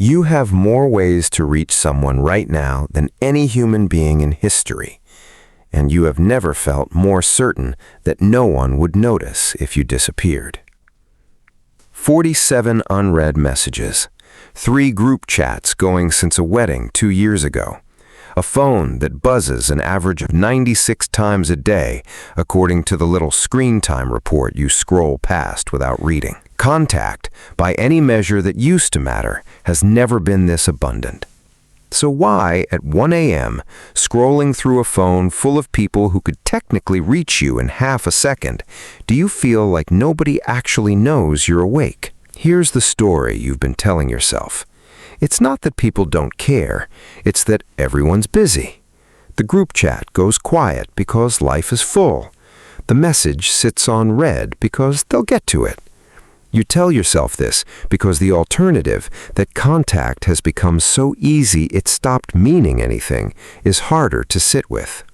You have more ways to reach someone right now than any human being in history, and you have never felt more certain that no one would notice if you disappeared. 47 unread messages, 3 group chats going since a wedding 2 years ago, a phone that buzzes an average of 96 times a day, according to the little screen time report you scroll past without reading. Contact, by any measure that used to matter, has never been this abundant. So why, at 1 a.m., scrolling through a phone full of people who could technically reach you in half a second, do you feel like nobody actually knows you're awake? Here's the story you've been telling yourself. It's not that people don't care, it's that everyone's busy. The group chat goes quiet because life is full. The message sits on read because they'll get to it. You tell yourself this because the alternative, that contact has become so easy it stopped meaning anything, is harder to sit with.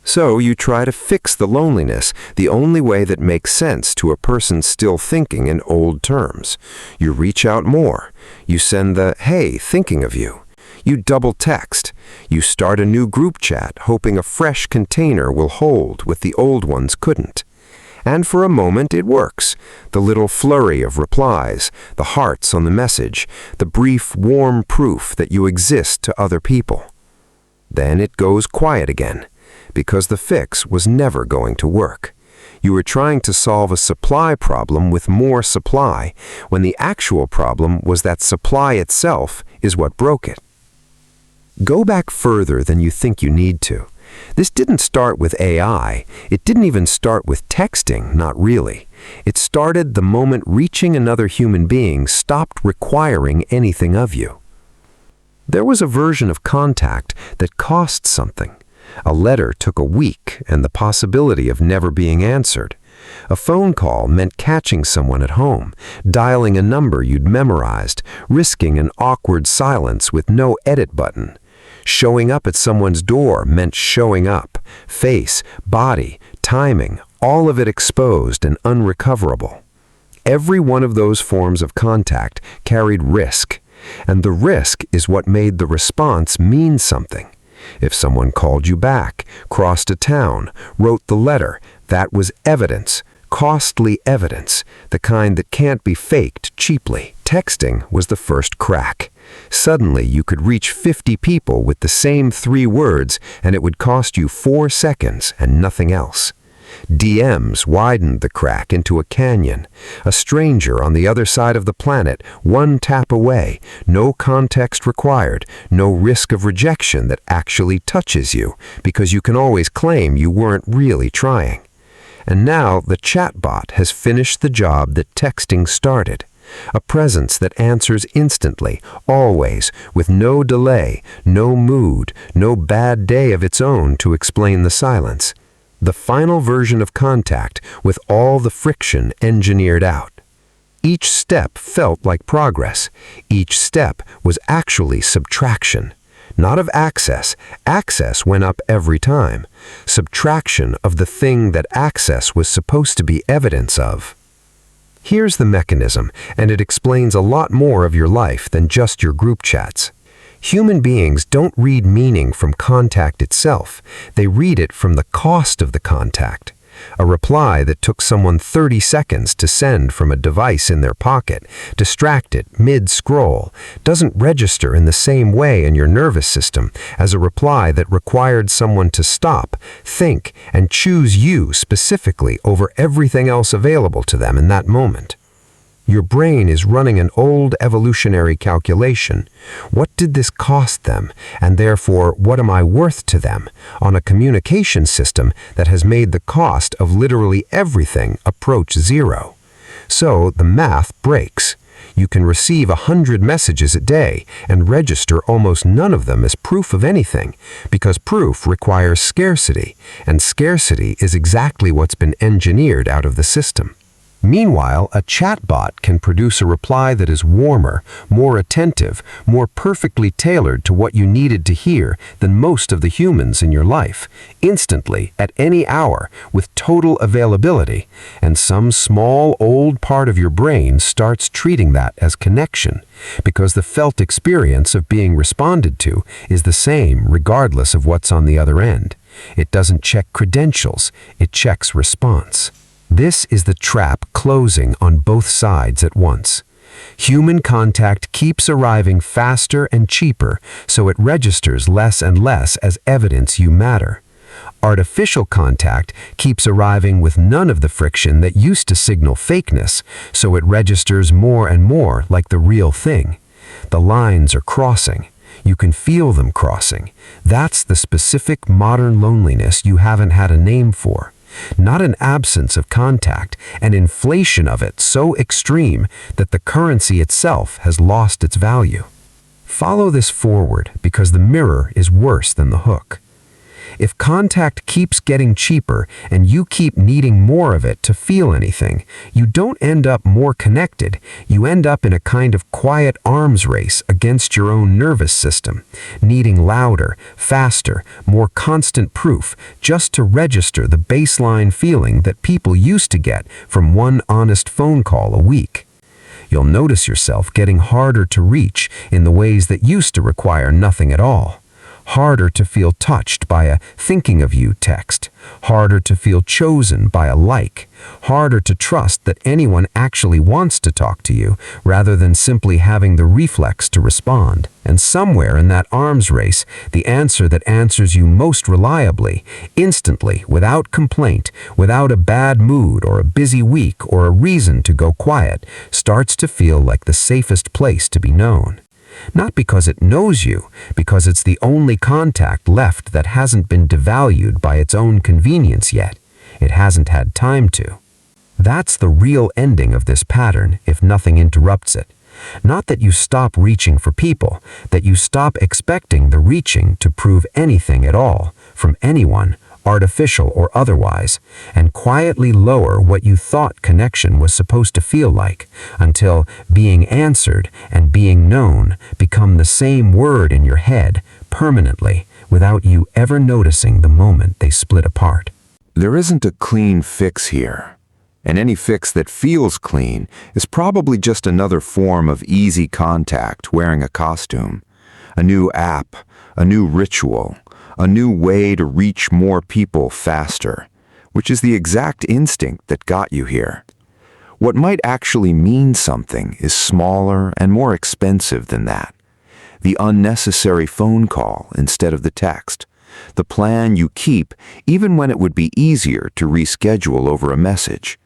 So you try to fix the loneliness the only way that makes sense to a person still thinking in old terms. You reach out more. You send the, "Hey, thinking of you." You double text. You start a new group chat hoping a fresh container will hold what the old ones couldn't. And for a moment it works. The little flurry of replies, the hearts on the message, the brief warm proof that you exist to other people. Then it goes quiet again, because the fix was never going to work. You were trying to solve a supply problem with more supply, when the actual problem was that supply itself is what broke it. Go back further than you think you need to. This didn't start with AI. It didn't even start with texting, not really. It started the moment reaching another human being stopped requiring anything of you. There was a version of contact that cost something. A letter took a week and the possibility of never being answered. A phone call meant catching someone at home, dialing a number you'd memorized, risking an awkward silence with no edit button. Showing up at someone's door meant showing up. Face, body, timing, all of it exposed and unrecoverable. Every one of those forms of contact carried risk, and the risk is what made the response mean something. If someone called you back, crossed a town, wrote the letter, that was evidence, costly evidence, the kind that can't be faked cheaply. Texting was the first crack. Suddenly, you could reach 50 people with the same 3 words, and it would cost you 4 seconds and nothing else. DMs widened the crack into a canyon. A stranger on the other side of the planet, 1 tap away, no context required, no risk of rejection that actually touches you, because you can always claim you weren't really trying. And now the chatbot has finished the job that texting started. A presence that answers instantly, always, with no delay, no mood, no bad day of its own to explain the silence. The final version of contact with all the friction engineered out. Each step felt like progress. Each step was actually subtraction. Not of access. Access went up every time. Subtraction of the thing that access was supposed to be evidence of. Here's the mechanism, and it explains a lot more of your life than just your group chats. Human beings don't read meaning from contact itself. They read it from the cost of the contact. A reply that took someone 30 seconds to send from a device in their pocket, distracted, mid-scroll, doesn't register in the same way in your nervous system as a reply that required someone to stop, think, and choose you specifically over everything else available to them in that moment. Your brain is running an old evolutionary calculation. What did this cost them, and therefore what am I worth to them, on a communication system that has made the cost of literally everything approach zero? So the math breaks. You can receive 100 messages a day and register almost none of them as proof of anything, because proof requires scarcity, and scarcity is exactly what's been engineered out of the system. Meanwhile, a chatbot can produce a reply that is warmer, more attentive, more perfectly tailored to what you needed to hear than most of the humans in your life, instantly, at any hour, with total availability, and some small old part of your brain starts treating that as connection, because the felt experience of being responded to is the same regardless of what's on the other end. It doesn't check credentials, it checks response. This is the trap closing on both sides at once. Human contact keeps arriving faster and cheaper, so it registers less and less as evidence you matter. Artificial contact keeps arriving with none of the friction that used to signal fakeness, so it registers more and more like the real thing. The lines are crossing. You can feel them crossing. That's the specific modern loneliness you haven't had a name for. Not an absence of contact, an inflation of it so extreme that the currency itself has lost its value. Follow this forward because the mirror is worse than the hook. If contact keeps getting cheaper and you keep needing more of it to feel anything, you don't end up more connected, you end up in a kind of quiet arms race against your own nervous system, needing louder, faster, more constant proof just to register the baseline feeling that people used to get from one honest phone call a week. You'll notice yourself getting harder to reach in the ways that used to require nothing at all. Harder to feel touched by a thinking of you text, harder to feel chosen by a like, harder to trust that anyone actually wants to talk to you rather than simply having the reflex to respond. And somewhere in that arms race, the answer that answers you most reliably, instantly, without complaint, without a bad mood or a busy week or a reason to go quiet, starts to feel like the safest place to be known. Not because it knows you, because it's the only contact left that hasn't been devalued by its own convenience yet. It hasn't had time to. That's the real ending of this pattern if nothing interrupts it. Not that you stop reaching for people, that you stop expecting the reaching to prove anything at all, from anyone, artificial or otherwise, and quietly lower what you thought connection was supposed to feel like, until being answered and being known become the same word in your head, permanently, without you ever noticing the moment they split apart. There isn't a clean fix here, and any fix that feels clean is probably just another form of easy contact wearing a costume, a new app, a new ritual, a new way to reach more people faster, which is the exact instinct that got you here. What might actually mean something is smaller and more expensive than that. The unnecessary phone call instead of the text, the plan you keep even when it would be easier to reschedule over a message,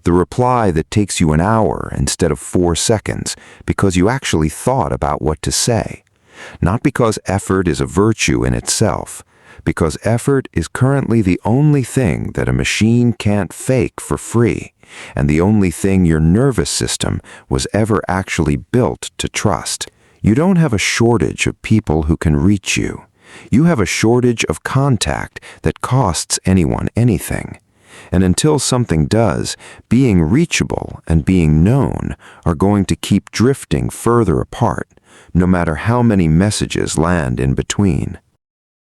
the reply that takes you an hour instead of 4 seconds because you actually thought about what to say. Not because effort is a virtue in itself, because effort is currently the only thing that a machine can't fake for free, and the only thing your nervous system was ever actually built to trust. You don't have a shortage of people who can reach you. You have a shortage of contact that costs anyone anything. And until something does, being reachable and being known are going to keep drifting further apart, no matter how many messages land in between.